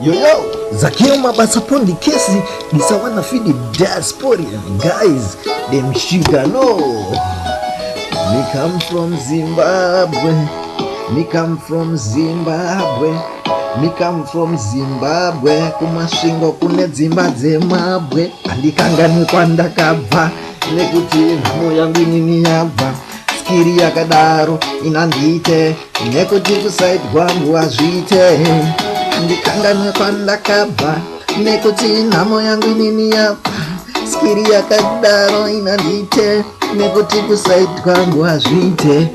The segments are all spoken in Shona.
Yo, Zakio mabasa pondi kesi ni sawa na feed diaspora guys. Them sugar no. Me come from Zimbabwe. Me come from Zimbabwe. Me come from Zimbabwe. Kumashingo kune dzimba dzemabwe. Andikanganwe kwandakabva nekuti nhamo yangu inini yabva. Skiri yakadaro inandite nekuti kuside kwangu azvite. Andikanganwe kwandakabva nekuti nhamo yangu inini yabva. Skiri yakadaro inandite nekuti kuside kwangu azvite.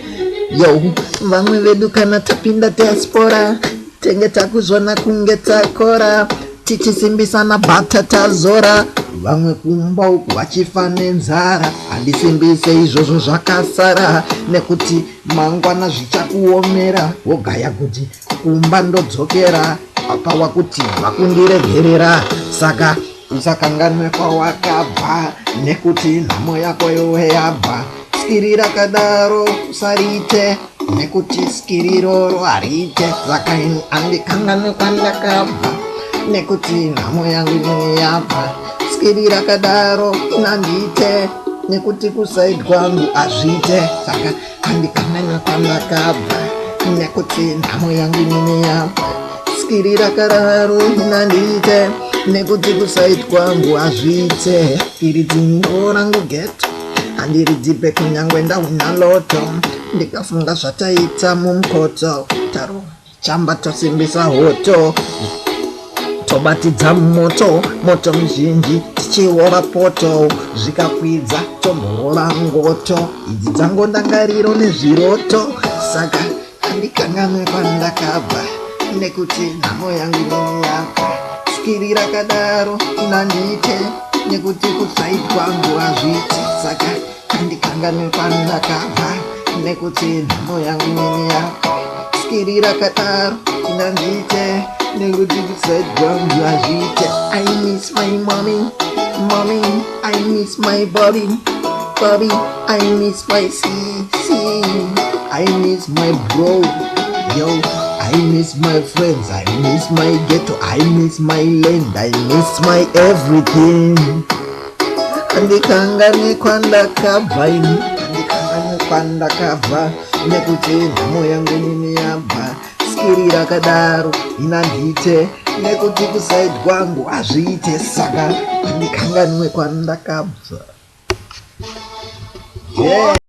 Yo, vamwe vedu kana tapinda diaspora tenge takuzvona kunge takora tichisimbisana bata tazora. Vamwe kumba uku vachifa nenzara. Handisimbise izvozvo zvakasara nekuti mangwana zvichakuomera. Wogaya kuti kumba ndodzokera apa wakuti vakundiregerera. Saka usakanganwe kwawakabva nekuti nhamo yako yowe yabva. Skiri rakadaro usarite nekuti skiri iroro harite. Saka andikanganwe kwandakabva nekuti nhamo yangu inini yabva. Skiri rakadaro inandite nekuti kusaidi kwangu azvite. Saka andikanganwe kwandakabva nekuti nhamo yangu inini yabva. Skiri rakadaro inandite nekuti kusaidi kwangu azvite. Iri dzindo rangu geto handiridzipe kunyangwe ndauna loto. Ndikafunga zvataita mumukoto taro chamba tosimbisa hoto. Tobatidza moto, moto mzhinji tichiora poto. Zvikakwidza tomhorora ngoto. Idzi dzango ndangariro nezviroto. Saka handikanganwe kwandakabva nekuti nhamo yangu inini yabva. Skiri rakadaro inandite nekuti kusaidi kwangu azvite. Saka handikanganwe kwandakabva nekuti nhamo yangu inini yabva. Skiri rakadaro inandite nekuti kusaidi kwangu azvite. I miss my mommy, mommy. I miss my Bobby, Bobby. I miss my CC. I miss my bro, yo. I miss my friends. I miss my ghetto. I miss my land. I miss my everything. Andikanganwe kwandakabva ini. Andikanganwe kwandakabva nekuti nhamo yangu inini yabva. Skiri rakadaro inandite nekuti kusaidi kwangu azvite. Saka andikanganwe kwandakabva. Yeah.